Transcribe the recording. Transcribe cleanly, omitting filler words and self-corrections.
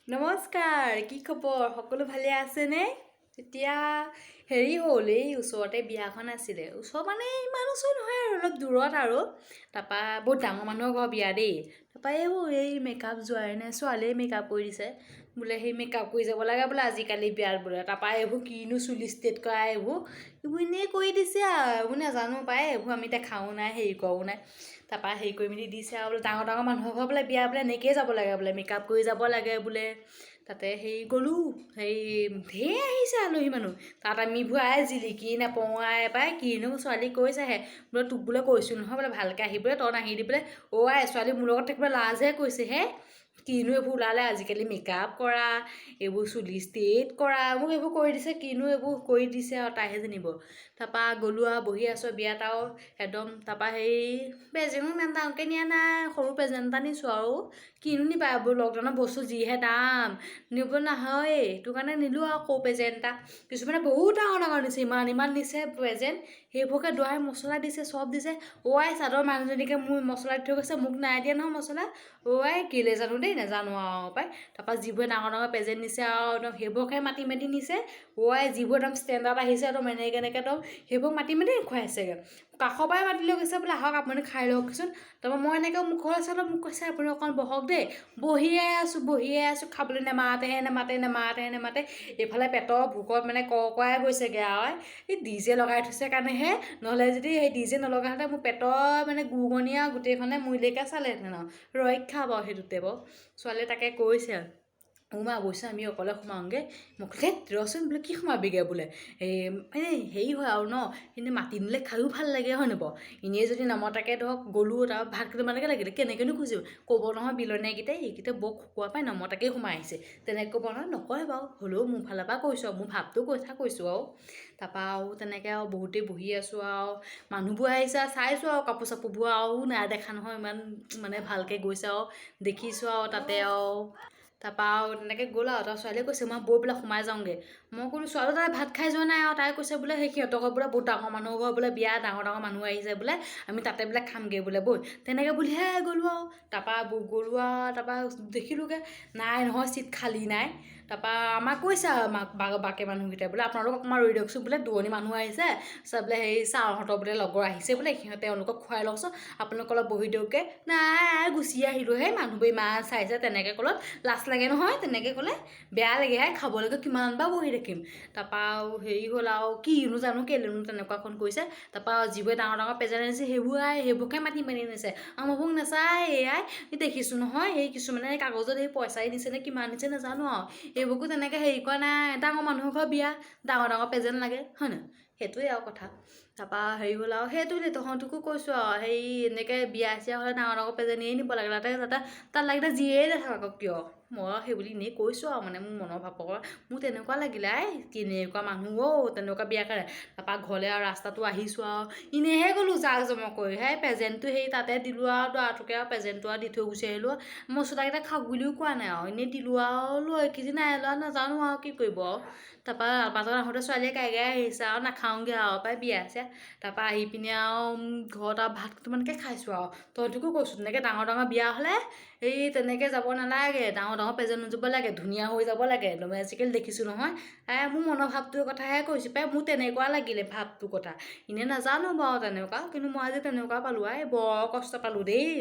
নমস্কাৰ, কি খবৰ? সকলো ভালে আছেনে? এতিয়া হেৰি হ'ল, এই ওচৰতে বিয়াখন আছিলে। ওচৰ মানে ইমান ওচৰ নহয় আৰু অলপ দূৰত আৰু। তাৰপা বহুত ডাঙৰ মানুহৰ ঘৰ বিয়া দেই। তাৰপা এই মেকআপ যোৱাই নে ছোৱালীয়ে মেকআপ কৰি দিছে। বোলে সেই মেকআপ কৰি যাব লাগে বোলে আজিকালি বিয়াত বোলে। তাৰপা এইবোৰ কিনো চুলি ষ্ট্ৰেট কৰা এইবোৰ এনেই কৰি দিছে আৰু এইবোৰ নাজানো পায়। এইবোৰ আমি দেখাও নাই, হেৰি কৰাও নাই। তাৰপা হেৰি কৰি মেলি দিছে আৰু বোলে ডাঙৰ ডাঙৰ মানুহৰ ঘৰ বোলে বিয়া বোলে এনেকৈয়ে যাব লাগে বোলে, মেকআপ কৰি যাব লাগে বোলে। তাতে হেৰি গ'লোঁ, হেৰি ঢেৰ আহিছে আলহী মানুহ। তাত আমিবোৰ জিলিকি নেপোৱাই পাই কিনো ছোৱালী কৈছেহে বোলে তোক বোলে কৈছোঁ নহয় বোলে ভালকৈ আহিবলৈ, তই নাহিলি বোলে। ছোৱালী মোৰ লগত থাকিবলৈ লাজহে কৈছে হে। কিনো এইবোৰ ওলালে আজিকালি মেকআপ কৰা, এইবোৰ চুলি ষ্ট্ৰেট কৰা, মোক এইবোৰ কৰি দিছে। কিনো এইবোৰ কৰি দিছে আৰু তাইহে জানিব। তাৰপা গ'লোঁ আৰু বহি আছোঁ বিয়াত আৰু একদম। তাৰপা হেৰি প্ৰেজেনো ইমান ডাঙৰকৈ নিয়া নাই, সৰু প্ৰেজেণ্ট এটা নিছোঁ আৰু। কিনো নিবা এইবোৰ লকডাউনৰ বস্তু যিহে দাম, নিব নহয়েই। সেইটো কাৰণে নিলোঁ আৰু সৰু প্ৰেজেণ্ট এটা। কিছুমানে বহুত ডাঙৰ ডাঙৰ নিছে, ইমান ইমান নিছে প্ৰেজেণ্ট। সেইবোৰকে দৰাই মছলা দিছে, চব দিছে। চাদৰ মানুহজনীকে মোৰ মছলা দি থৈ গৈছে, মোক নাই দিয়া নহয় মছলা। কেলে জানো দেই, নাজানো আৰু পাই। তাৰপা যিবোৰে ডাঙৰ ডাঙৰ প্ৰেজেণ্ট নিছে আৰু একদম সেইবোৰকে মাতি মাতি নিছে। যিবোৰ একদম ষ্টেণ্ডাৰ্ড আহিছে একদম এনেকৈ একদম সেইবোৰক মাতি মাতি খুৱাইছেগৈ। কাষৰ পৰাই মাতি লৈ গৈছে বোলে আহক আপুনি খাই লওকচোন। তাৰপৰা মই এনেকৈ মুখলৈ চালোঁ, মোক কৈছে আপুনি অকণ বহক দেই। বহিয়ে আছোঁ, খাবলৈ নেমাতে। এইফালে পেটৰ ভোকত মানে কৰাই গৈছেগৈ আৰু। এই ডিজে লগাই থৈছে কাৰণেহে, নহ'লে যদি সেই ডিজে নলগাহেঁতেন মোৰ পেটৰ মানে গুৰগণি আৰু গোটেইখনে মৰিলৈকে চালেহেঁতেন আৰু। ৰক্ষা বাৰু সেইটোতে বাৰু। ছোৱালীয়ে তাকে কৈছে অৱশ্যে আমি অকলে সোমাওঁগৈ। মোক কৈছে ৰচোন বোলে কি সোমাবিগৈ বোলে। হেৰি হয় আৰু ন, এনেই মাতি নিলে খায়ো ভাল লাগে হয় নাই বাৰু। এনেই যদি নমতাকৈ ধৰক গ'লোঁ, তাৰপৰা ভাত কেইটামানকে লাগিলে কেনেকৈনো খুজিব। ক'ব নহয় বিলনীয়াকেইটাই এইকেইটা বৰ খকুৱা পাই নমতাকৈ সোমাই আহিছে, তেনেকৈ ক'ব নহয়। নকয় বাৰু, হ'লেও মোৰ ফালৰ পৰা কৈছোঁ আৰু মোৰ ভাৱটো কথা কৈছোঁ আৰু। তাৰপা আৰু তেনেকৈ আৰু বহুতেই বহি আছোঁ আৰু মানুহবোৰ আহিছে আৰু চাইছোঁ আৰু কাপোৰ চাপোৰবোৰ আৰু নাই দেখা নহয় ইমান মানে ভালকৈ গৈছে আৰু দেখিছোঁ আৰু তাতে আৰু। তাৰপা আৰু তেনেকৈ গ'ল আৰু তাৰ ছোৱালীয়ে কৈছে মই বৈ পেলাই সোমাই যাওঁগৈ। মই ক'লোঁ ছোৱালী তাই ভাত খাই যোৱা নাই আৰু। তাই কৈছে বোলে সেই সিহঁতৰ ঘৰ বোলে বহুত ডাঙৰ মানুহৰ ঘৰ বোলে বিয়া, ডাঙৰ ডাঙৰ মানুহ আহিছে বোলে, আমি তাতে বোলে খামগৈ বোলে বৈ। তেনেকৈ বুলিহে গ'লোঁ আৰু। তাৰপা গ'লোঁ আৰু তাৰপা দেখিলোঁগৈ নাই নহয়, চিট খালী নাই। তাৰপা আমাক কৈছে আৰু বাকী মানুহকেইটাই বোলে আপোনালোক অকণমান ৰৈ দিয়কচোন বোলে, দূৰণি মানুহ আহিছে বোলে হেৰি ছাৰহঁতৰ বোলে লগৰ আহিছে বোলে, তেওঁলোকক খুৱাই লওকচোন, আপোনালোক অলপ বহি দিয়কগৈ। নাই গুচি আহিলোঁ। সেই মানুহবোৰ ইমান চাইছে তেনেকৈ ক'লত লাজ লাগে নহয়, তেনেকৈ ক'লে বেয়া লাগে। খাবলৈকে কিমান বাৰ বহি থাকিম। তাৰপা আৰু হেৰি হ'ল আৰু কিনো জানো কেলেনো তেনেকুৱাখন কৰিছে। তাৰপা যিবোৰে ডাঙৰ ডাঙৰ প্ৰেজেণ্ট আনিছে সেইবোৰকে মাতি নিছে। আমাৰবোৰক নাচায়। দেখিছোঁ নহয়, সেই কিছুমানে কাগজত সেই পইচাই দিছে নে কিমান দিছে নাজানো আৰু। এইবোৰকো তেনেকৈ হেৰি কৰা নাই। ডাঙৰ মানুহৰ ঘৰ বিয়া, ডাঙৰ ডাঙৰ প্ৰেজেণ্ট লাগে হয় নহয়, সেইটোৱে আৰু কথা। তাৰপা হেৰি হ'ল আৰু সেইটোৱে তহঁতকো কৈছোঁ আৰু হেৰি এনেকৈ বিয়া চিয়া হ'লে ডাঙৰ ডাঙৰ প্ৰেজেণ্টেই নিব লাগে। তাত লাগিলে যিয়েই নাথাকক কিয়। মই সেই বুলি এনেই কৈছোঁ আৰু মানে মোৰ মনৰ ভাৱৰ মোৰ তেনেকুৱা লাগিলে কেনেকুৱা মানুহ তেনেকুৱা বিয়া কৰে। তাৰপা ঘৰলৈ আৰু ৰাস্তাটো আহিছোঁ আৰু এনেইহে গ'লোঁ জাক জমক কৰি। প্ৰেজেণ্টটো সেই তাতে দিলোঁ আৰু দৰাটোকে আৰু প্ৰেজেণ্টটো আৰু দি থৈ গুচি আহিলোঁ। মছলাকেইটা খাওক বুলিও কোৱা নাই আৰু এনেই দিলোঁ আৰু লৈ কি নাই লোৱা নাজানো আৰু কি কৰিব আৰু। তাৰপা বাটত আহোঁতে ছোৱালীয়ে গাই গাই আহিছে আৰু নাখাওঁগৈ আৰু পাই বিয়া আছে। তাৰপা আহি পিনে আৰু ঘৰত আৰু ভাত কেইটামানকে খাইছোঁ আৰু। তহঁতকো কৈছোঁ তেনেকৈ ডাঙৰ ডাঙৰ বিয়া হ'লে তেনেকৈ যাব নালাগে, ডাঙৰ ডাঙৰ প্ৰেজেণ্ট নোযোৱাব লাগে, ধুনীয়া হৈ যাব লাগে। আজিকালি দেখিছোঁ নহয়, মোৰ মনৰ ভাৱটোৰ কথাহে কৈছোঁ পাই। মোৰ তেনেকুৱা লাগিলে ভাৱটোৰ কথা, এনেই নাজানো বাৰু তেনেকুৱা, কিন্তু মই আজি তেনেকুৱা পালোঁ বৰ কষ্ট পালোঁ দেই।